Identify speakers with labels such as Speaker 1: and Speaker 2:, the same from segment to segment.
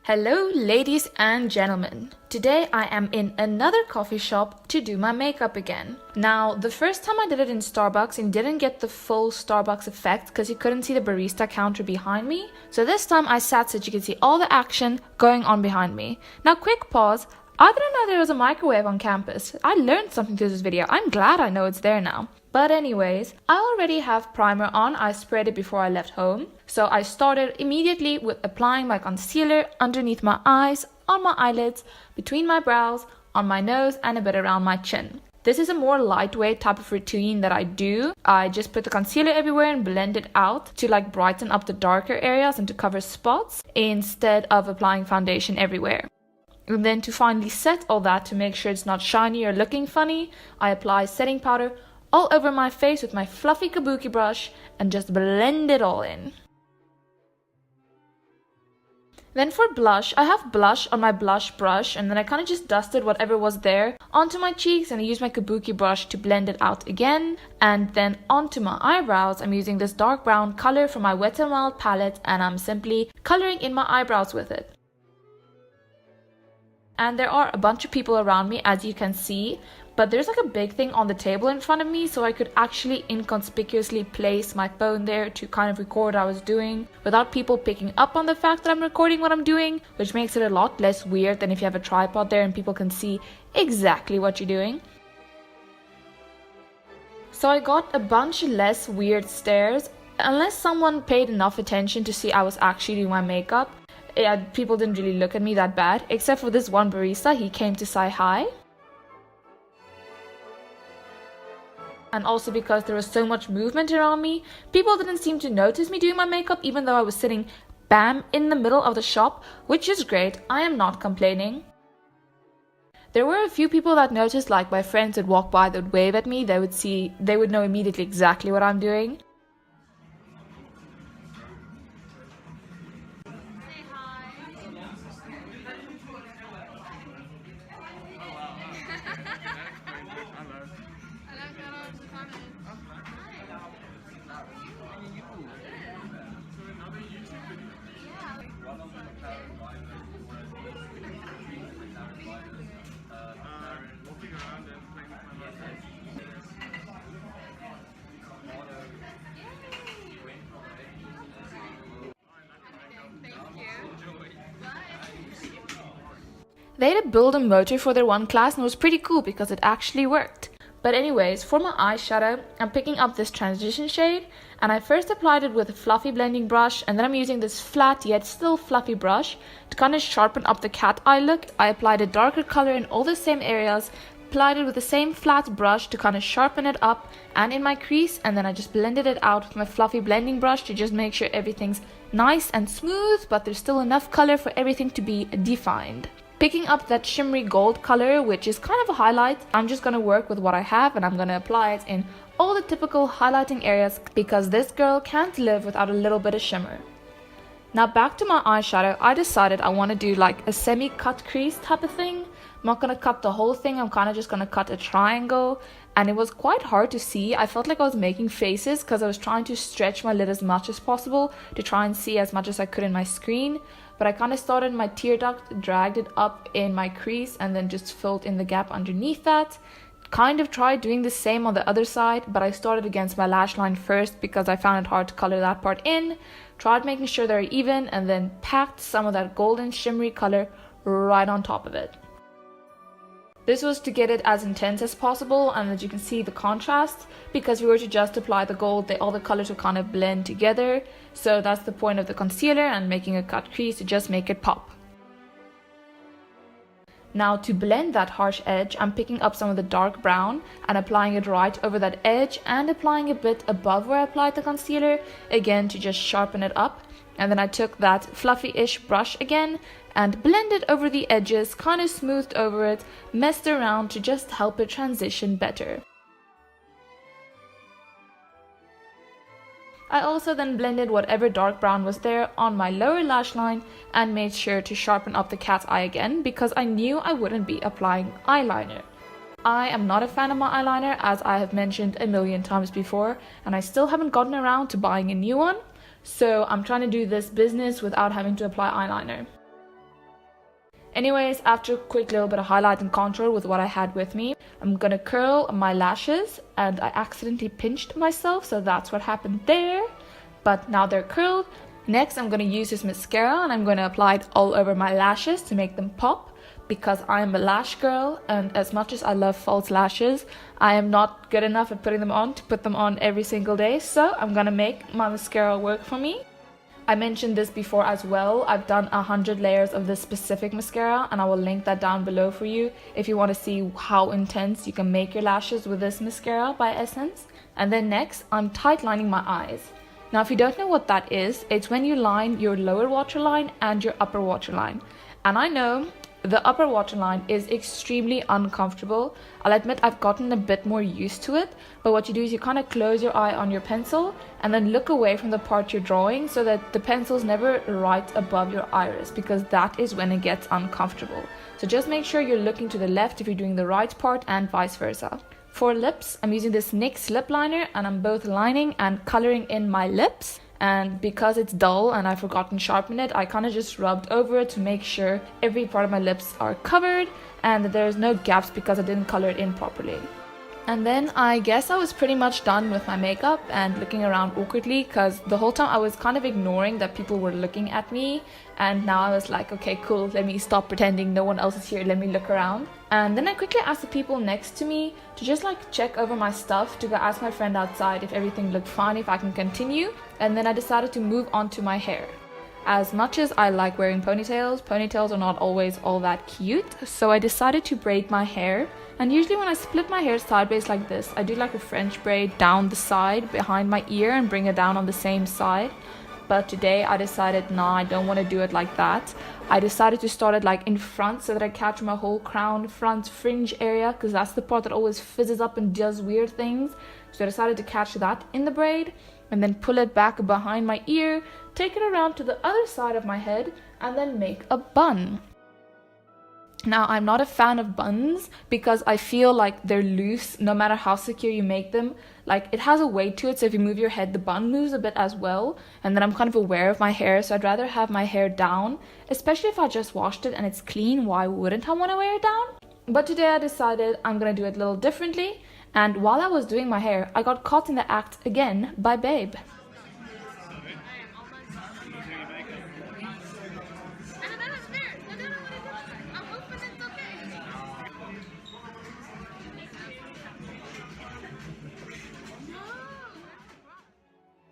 Speaker 1: Hello ladies and gentlemen. Today I am in another coffee shop to do my makeup again. Now the first time I did it in Starbucks and didn't get the full Starbucks effect because you couldn't see the barista counter behind me. So this time I sat so that you can see all the action going on behind me. Now quick pause. I didn't know there was a microwave on campus. I learned something through this video. I'm glad I know it's there now. But anyways, I already have primer on. I sprayed it before I left home. So I started immediately with applying my concealer underneath my eyes, on my eyelids, between my brows, on my nose, and a bit around my chin. This is a more lightweight type of routine that I do. I just put the concealer everywhere and blend it out to brighten up the darker areas and to cover spots instead of applying foundation everywhere. And then to finally set all that to make sure it's not shiny or looking funny, I apply setting powder all over my face with my fluffy kabuki brush and just blend it all in. Then for blush, I have blush on my blush brush and then I kind of just dusted whatever was there onto my cheeks and I used my kabuki brush to blend it out again. And then onto my eyebrows, I'm using this dark brown color from my Wet n Wild palette and I'm simply coloring in my eyebrows with it. And there are a bunch of people around me, as you can see, but there's a big thing on the table in front of me, so I could actually inconspicuously place my phone there to kind of record what I was doing without people picking up on the fact that I'm recording what I'm doing, which makes it a lot less weird than if you have a tripod there and people can see exactly what you're doing. So I got a bunch less weird stares, unless someone paid enough attention to see I was actually doing my makeup. Yeah, people didn't really look at me that bad, except for this one barista. He came to say hi. And also because there was so much movement around me, people didn't seem to notice me doing my makeup even though I was sitting bam in the middle of the shop, which is great. I am not complaining. There were a few people that noticed, like my friends would walk by, they would wave at me, they would know immediately exactly what I'm doing. They had to build a motor for their one class and it was pretty cool because it actually worked. But anyways, for my eyeshadow, I'm picking up this transition shade and I first applied it with a fluffy blending brush and then I'm using this flat yet still fluffy brush to kind of sharpen up the cat eye look. I applied a darker color in all the same areas, applied it with the same flat brush to kind of sharpen it up and in my crease, and then I just blended it out with my fluffy blending brush to just make sure everything's nice and smooth, but there's still enough color for everything to be defined. Picking up that shimmery gold color, which is kind of a highlight, I'm just going to work with what I have and I'm going to apply it in all the typical highlighting areas because this girl can't live without a little bit of shimmer. Now back to my eyeshadow, I decided I want to do a semi-cut crease type of thing. I'm not going to cut the whole thing, I'm kind of just going to cut a triangle. And it was quite hard to see. I felt like I was making faces because I was trying to stretch my lid as much as possible to try and see as much as I could in my screen. But I kind of started my tear duct, dragged it up in my crease and then just filled in the gap underneath that. Kind of tried doing the same on the other side, but I started against my lash line first because I found it hard to color that part in. Tried making sure they're even and then packed some of that golden shimmery color right on top of it. This was to get it as intense as possible and that you can see the contrast, because if we were to just apply the gold, all the colors will kind of blend together. So that's the point of the concealer and making a cut crease to just make it pop. Now to blend that harsh edge, I'm picking up some of the dark brown and applying it right over that edge and applying a bit above where I applied the concealer, again to just sharpen it up. And then I took that fluffy-ish brush again and blended over the edges, kind of smoothed over it, messed around to just help it transition better. I also then blended whatever dark brown was there on my lower lash line and made sure to sharpen up the cat's eye again because I knew I wouldn't be applying eyeliner. I am not a fan of my eyeliner, as I have mentioned a million times before, and I still haven't gotten around to buying a new one. So I'm trying to do this business without having to apply eyeliner. Anyways, after a quick little bit of highlight and contour with what I had with me, I'm gonna curl my lashes, and I accidentally pinched myself, so that's what happened there. But now they're curled. Next, I'm gonna use this mascara and I'm gonna apply it all over my lashes to make them pop, because I'm a lash girl, and as much as I love false lashes, I am not good enough at putting them on to put them on every single day, so I'm gonna make my mascara work for me. I mentioned this before as well. I've done 100 layers of this specific mascara, and I will link that down below for you if you want to see how intense you can make your lashes with this mascara by Essence. And then next, I'm tight lining my eyes. Now, if you don't know what that is, it's when you line your lower waterline and your upper waterline. And I know the upper waterline is extremely uncomfortable. I'll admit I've gotten a bit more used to it, but what you do is you kind of close your eye on your pencil and then look away from the part you're drawing so that the pencil's never right above your iris, because that is when it gets uncomfortable. So just make sure you're looking to the left if you're doing the right part, and vice versa. For lips, I'm using this NYX lip liner, and I'm both lining and coloring in my lips. And because it's dull and I've forgotten to sharpen it, I kind of just rubbed over it to make sure every part of my lips are covered and that there's no gaps because I didn't color it in properly. And then I guess I was pretty much done with my makeup and looking around awkwardly, because the whole time I was kind of ignoring that people were looking at me, and now I was like, okay, cool, let me stop pretending no one else is here, let me look around. And then I quickly asked the people next to me to just like check over my stuff, to go ask my friend outside if everything looked fine, if I can continue. And then I decided to move on to my hair. As much as I like wearing ponytails are not always all that cute, so I decided to braid my hair. And usually when I split my hair sideways like this, I do like a French braid down the side behind my ear and bring it down on the same side. But today I decided, nah, I don't want to do it like that. I decided to start it like in front so that I catch my whole crown front fringe area, because that's the part that always fizzes up and does weird things. So I decided to catch that in the braid and then pull it back behind my ear, take it around to the other side of my head, and then make a bun. Now, I'm not a fan of buns because I feel like they're loose no matter how secure you make them. Like, it has a weight to it, so if you move your head, the bun moves a bit as well. And then I'm kind of aware of my hair, so I'd rather have my hair down, especially if I just washed it and it's clean. Why wouldn't I want to wear it down? But today I decided I'm gonna do it a little differently. And while I was doing my hair, I got caught in the act again by Babe.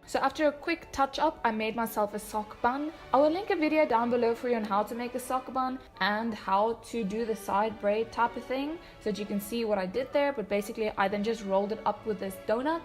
Speaker 1: So after a quick touch up, I made myself a sock bun. I will link a video down below for you on how to make a sock bun and how to do the side braid type of thing, so that you can see what I did there. But basically I then just rolled it up with this donut,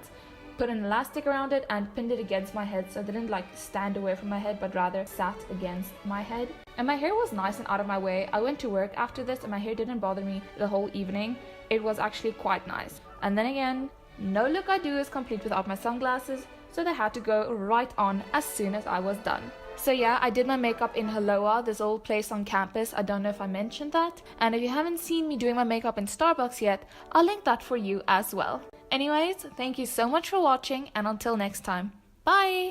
Speaker 1: put an elastic around it and pinned it against my head, so it didn't like stand away from my head but rather sat against my head. And my hair was nice and out of my way. I went to work after this and my hair didn't bother me the whole evening. It was actually quite nice. And then again, no look I do is complete without my sunglasses, so they had to go right on as soon as I was done. So yeah, I did my makeup in Haloa, this old place on campus. I don't know if I mentioned that. And if you haven't seen me doing my makeup in Starbucks yet, I'll link that for you as well. Anyways, thank you so much for watching, and until next time, bye!